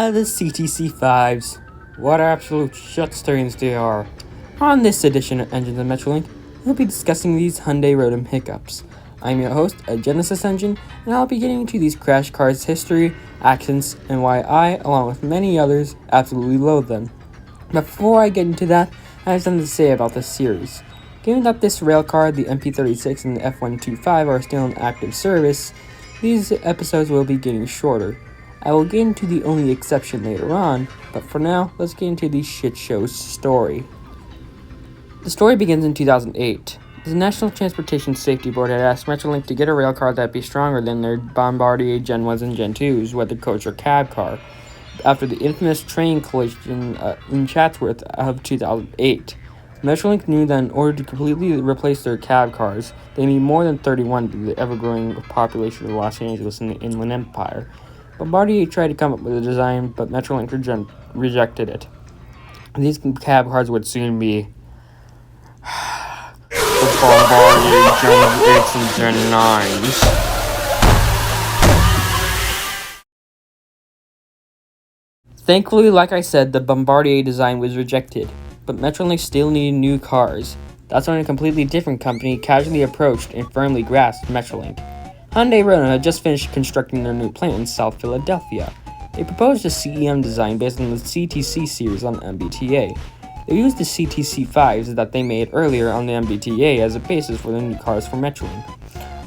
The CTC5s. What absolute shutstones they are. On this edition of Engines of Metrolink, we'll be discussing these Hyundai Rotom hiccups. I'm your host, a Genesis Engine, and I'll be getting into these crash cars' history, accidents, and why I, along with many others, absolutely loathe them. But before I get into that, I have something to say about this series. Given that this railcar, the MP36 and the F125 are still in active service, these episodes will be getting shorter. I will get into the only exception later on, but for now, let's get into the shit show's story. The story begins in 2008. The National Transportation Safety Board had asked Metrolink to get a railcar that'd be stronger than their Bombardier Gen 1s and Gen 2s, whether coach or cab car, after the infamous train collision in Chatsworth of 2008. Metrolink knew that in order to completely replace their cab cars, they need more than 31 due to the ever-growing population of Los Angeles and the Inland Empire. Bombardier tried to come up with a design, but Metrolink rejected it. These cab cars would soon be the Bombardier Gen 8s and Gen 9s. Thankfully, like I said, the Bombardier design was rejected, but Metrolink still needed new cars. That's when a completely different company casually approached and firmly grasped Metrolink. Hyundai Rotom had just finished constructing their new plant in South Philadelphia. They proposed a CEM design based on the CTC series on MBTA. They used the CTC5s that they made earlier on the MBTA as a basis for the new cars for Metrolink.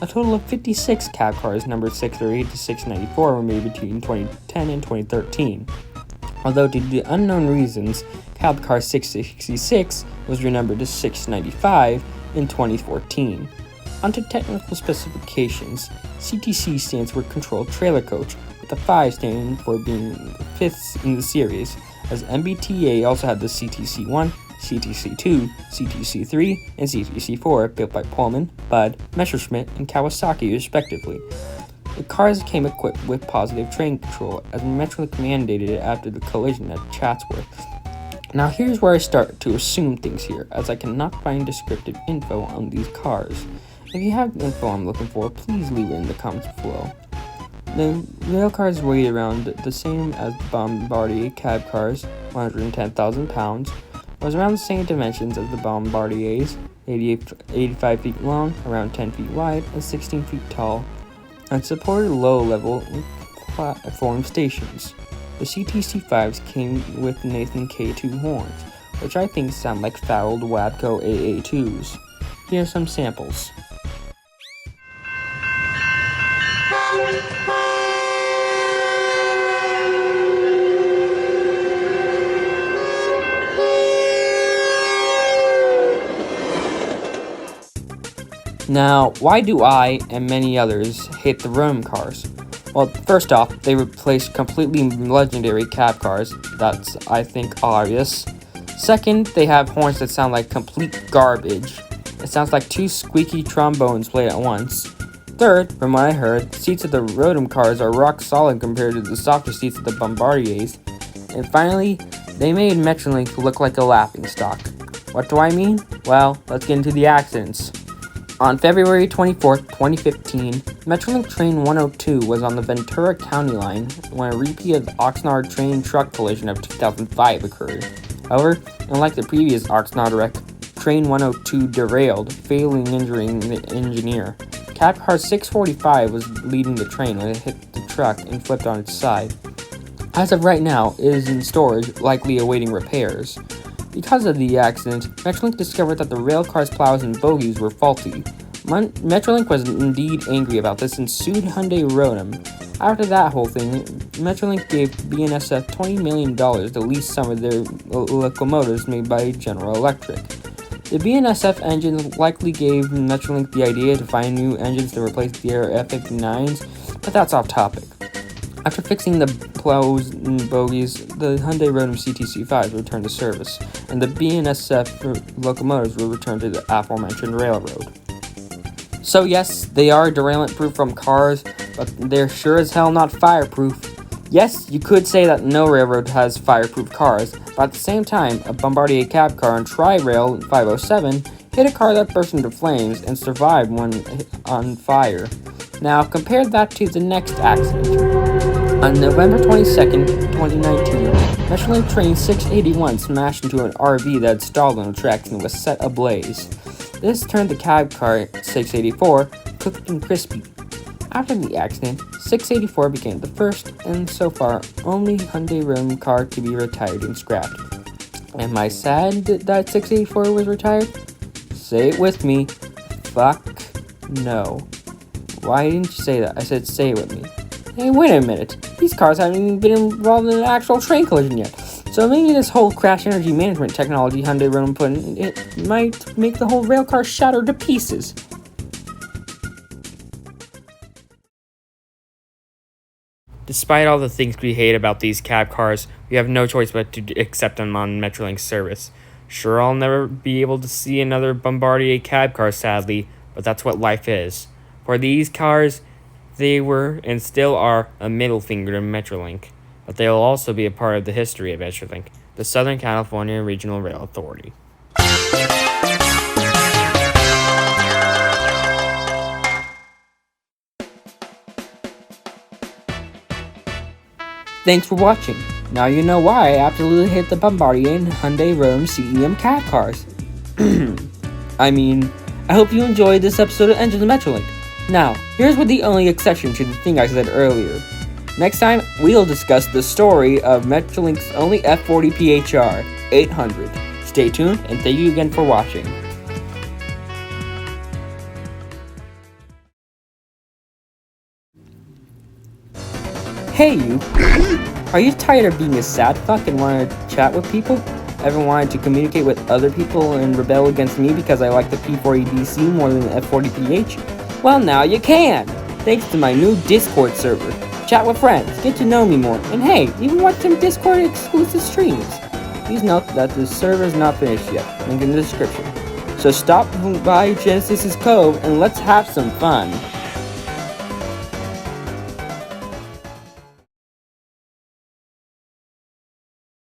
A total of 56 cab cars numbered 638 to 694 were made between 2010 and 2013. Although due to unknown reasons, cab car 666 was renumbered to 695 in 2014. Onto technical specifications, CTC stands for Controlled Trailer Coach, with the 5 standing for being fifths in the series, as MBTA also had the CTC1, CTC2, CTC3, and CTC4 built by Pullman, Budd, Messerschmitt, and Kawasaki respectively. The cars came equipped with positive train control, as Metrolink mandated it after the collision at Chatsworth. Now here's where I start to assume things here, as I cannot find descriptive info on these cars. If you have the info I'm looking for, please leave it in the comments below. The railcars weighed around the same as the Bombardier cab cars, 110,000 pounds, was around the same dimensions as the Bombardiers, 85 feet long, around 10 feet wide, and 16 feet tall, and supported low-level platform stations. The CTC5s came with Nathan K2 horns, which I think sound like fouled Wabco AA2s. Here are some samples. Now, why do I, and many others, hate the Rotom cars? Well, first off, they replaced completely legendary cab cars. That's, I think, obvious. Second, they have horns that sound like complete garbage. It sounds like 2 squeaky trombones played at once. Third, from what I heard, seats of the Rotom cars are rock solid compared to the softer seats of the Bombardiers. And finally, they made Metrolink look like a laughingstock. What do I mean? Well, let's get into the accidents. On February 24, 2015, Metrolink Train 102 was on the Ventura County line when a repeat of the Oxnard train truck collision of 2005 occurred. However, unlike the previous Oxnard wreck, Train 102 derailed, fatally injuring the engineer. Cab car 645 was leading the train when it hit the truck and flipped on its side. As of right now, it is in storage, likely awaiting repairs. Because of the accident, Metrolink discovered that the railcar's plows and bogies were faulty. Metrolink was indeed angry about this and sued Hyundai Rotom. After that whole thing, Metrolink gave BNSF $20 million to lease some of their locomotives made by General Electric. The BNSF engines likely gave Metrolink the idea to find new engines to replace their F-59s, but that's off topic. After fixing the plows and bogies, the Hyundai Rotem CTC5 returned to service, and the BNSF locomotives were returned to the aforementioned railroad. So yes, they are derailment-proof from cars, but they're sure as hell not fireproof. Yes, you could say that no railroad has fireproof cars, but at the same time, a Bombardier cab car on Tri-Rail 507 hit a car that burst into flames and survived when on fire. Now, compare that to the next accident. On November 22nd, 2019, Metrolink train 681 smashed into an RV that had stalled on the tracks and was set ablaze. This turned the cab car 684 cooked and crispy. After the accident, 684 became the first and so far only Hyundai Rotem car to be retired and scrapped. Am I sad that 684 was retired? Say it with me. Fuck no. Why didn't you say that? I said say it with me. Hey, wait a minute. These cars haven't even been involved in an actual train collision yet. So maybe this whole crash energy management technology Hyundai Rotem put in, it might make the whole rail car shatter to pieces. Despite all the things we hate about these cab cars, we have no choice but to accept them on Metrolink's service. Sure, I'll never be able to see another Bombardier cab car, sadly, but that's what life is. For these cars, they were and still are a middle finger to Metrolink, but they will also be a part of the history of Metrolink, the Southern California Regional Rail Authority. Thanks for watching. Now you know why I absolutely hate the Bombardier and Hyundai Rotem CEM cab cars. I hope you enjoyed this episode of Engines of Metrolink. Now, here's what the only exception to the thing I said earlier. Next time, we'll discuss the story of Metrolink's only F40 PHR 800. Stay tuned, and thank you again for watching. Hey you! Are you tired of being a sad fuck and want to chat with people? Ever wanted to communicate with other people and rebel against me because I like the P40DC more than the F40PH? Well, now you can! Thanks to my new Discord server. Chat with friends, get to know me more, and hey, even watch some Discord exclusive streams. Please note that the server is not finished yet, link in the description. So stop by Genesis's Cove and let's have some fun.